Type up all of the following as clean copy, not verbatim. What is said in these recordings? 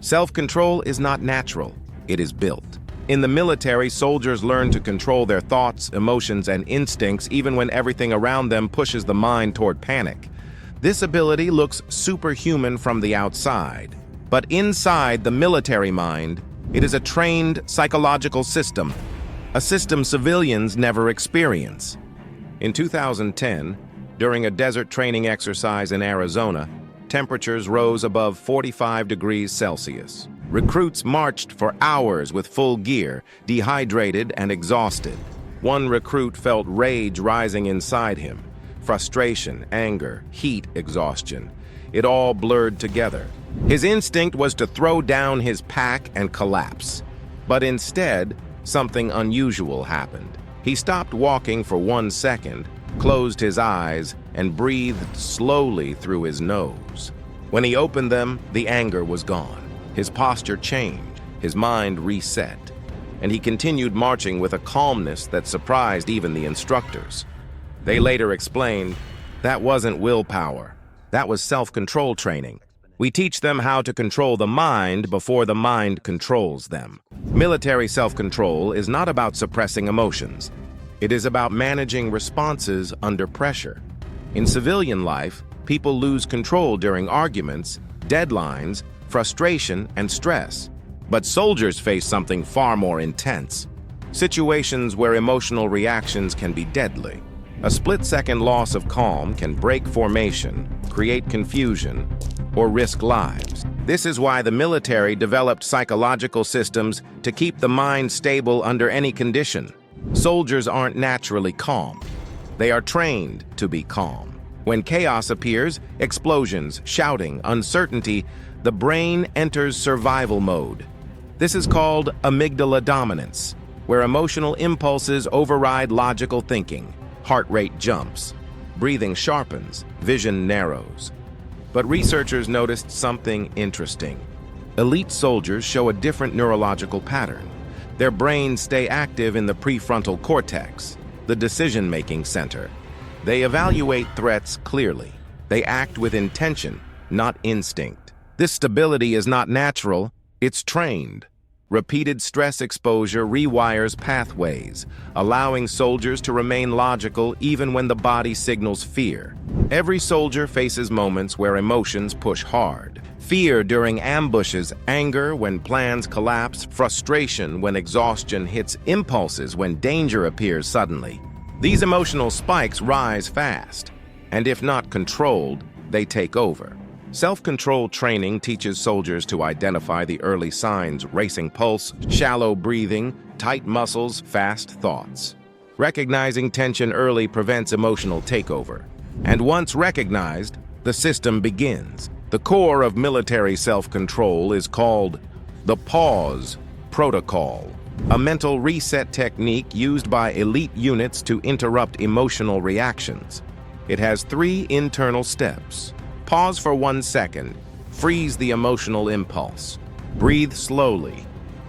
Self-control is not natural, it is built. In the military, soldiers learn to control their thoughts, emotions, and instincts even when everything around them pushes the mind toward panic. This ability looks superhuman from the outside, but inside the military mind, it is a trained psychological system, a system civilians never experience. In 2010, during a desert training exercise in Arizona, temperatures rose above 45 degrees Celsius. Recruits marched for hours with full gear, dehydrated and exhausted. One recruit felt rage rising inside him. Frustration, anger, heat, exhaustion. It all blurred together. His instinct was to throw down his pack and collapse. But instead, something unusual happened. He stopped walking for 1 second, closed his eyes, and breathed slowly through his nose. When he opened them, the anger was gone. His posture changed, his mind reset, and he continued marching with a calmness that surprised even the instructors. They later explained, that wasn't willpower, that was self-control training. We teach them how to control the mind before the mind controls them. Military self-control is not about suppressing emotions. It is about managing responses under pressure. In civilian life, people lose control during arguments, deadlines, frustration, and stress. But soldiers face something far more intense. Situations where emotional reactions can be deadly. A split-second loss of calm can break formation, create confusion, or risk lives. This is why the military developed psychological systems to keep the mind stable under any condition. Soldiers aren't naturally calm. They are trained to be calm. When chaos appears, explosions, shouting, uncertainty, the brain enters survival mode. This is called amygdala dominance, where emotional impulses override logical thinking. Heart rate jumps, breathing sharpens, vision narrows. But researchers noticed something interesting. Elite soldiers show a different neurological pattern. Their brains stay active in the prefrontal cortex, the decision-making center. They evaluate threats clearly. They act with intention, not instinct. This stability is not natural, it's trained. Repeated stress exposure rewires pathways, allowing soldiers to remain logical even when the body signals fear. Every soldier faces moments where emotions push hard. Fear during ambushes, anger when plans collapse, frustration when exhaustion hits, impulses when danger appears suddenly. These emotional spikes rise fast, and if not controlled, they take over. Self-control training teaches soldiers to identify the early signs: racing pulse, shallow breathing, tight muscles, fast thoughts. Recognizing tension early prevents emotional takeover. And once recognized, the system begins. The core of military self-control is called the pause protocol, a mental reset technique used by elite units to interrupt emotional reactions. It has 3 internal steps. Pause for 1 second, freeze the emotional impulse. Breathe slowly,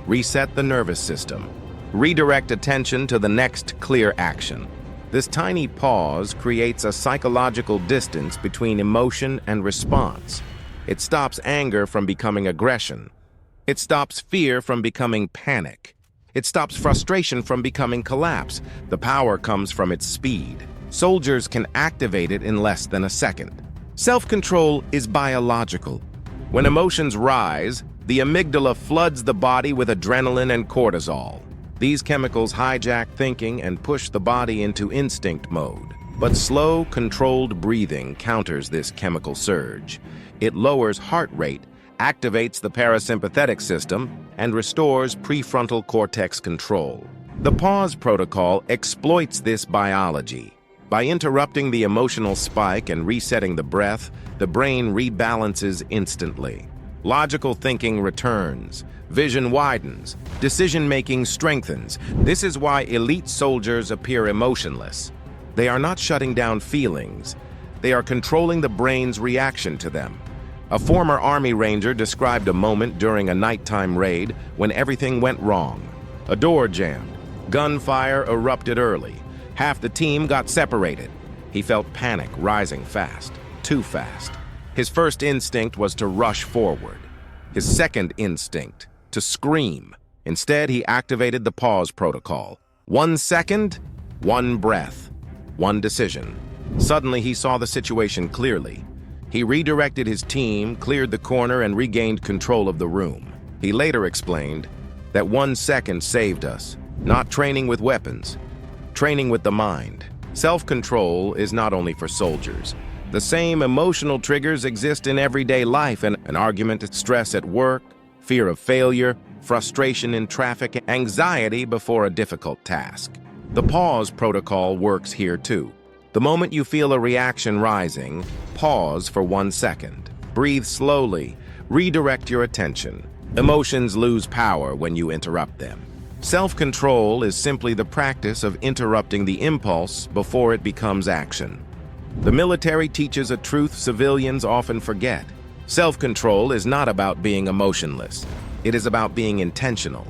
reset the nervous system. Redirect attention to the next clear action. This tiny pause creates a psychological distance between emotion and response. It stops anger from becoming aggression. It stops fear from becoming panic. It stops frustration from becoming collapse. The power comes from its speed. Soldiers can activate it in less than a second. Self-control is biological. When emotions rise, the amygdala floods the body with adrenaline and cortisol. These chemicals hijack thinking and push the body into instinct mode. But slow, controlled breathing counters this chemical surge. It lowers heart rate, activates the parasympathetic system, and restores prefrontal cortex control. The pause protocol exploits this biology. By interrupting the emotional spike and resetting the breath, the brain rebalances instantly. Logical thinking returns, vision widens, decision-making strengthens. This is why elite soldiers appear emotionless. They are not shutting down feelings. They are controlling the brain's reaction to them. A former Army Ranger described a moment during a nighttime raid when everything went wrong. A door jammed. Gunfire erupted early. Half the team got separated. He felt panic rising fast, too fast. His first instinct was to rush forward. his second instinct, to scream. Instead, he activated the pause protocol. 1 second, 1 breath, 1 decision. Suddenly, he saw the situation clearly. He redirected his team, cleared the corner, and regained control of the room. He later explained that 1 second saved us, not training with weapons, training with the mind. Self-control is not only for soldiers. The same emotional triggers exist in everyday life: an argument, stress at work, fear of failure, frustration in traffic, anxiety before a difficult task. The pause protocol works here too. The moment you feel a reaction rising, pause for 1 second. Breathe slowly. Redirect your attention. Emotions lose power when you interrupt them. Self-control is simply the practice of interrupting the impulse before it becomes action. The military teaches a truth civilians often forget. Self-control is not about being emotionless. It is about being intentional.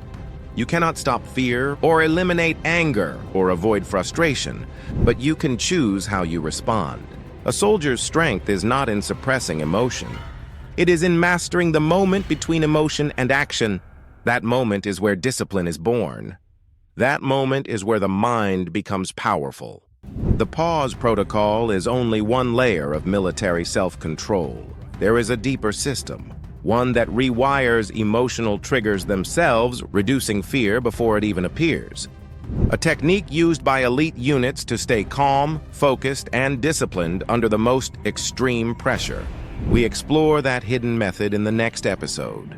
You cannot stop fear or eliminate anger or avoid frustration, but you can choose how you respond. A soldier's strength is not in suppressing emotion. It is in mastering the moment between emotion and action. That moment is where discipline is born. That moment is where the mind becomes powerful. The pause protocol is only one layer of military self-control. There is a deeper system, one that rewires emotional triggers themselves, reducing fear before it even appears. A technique used by elite units to stay calm, focused, and disciplined under the most extreme pressure. We explore that hidden method in the next episode.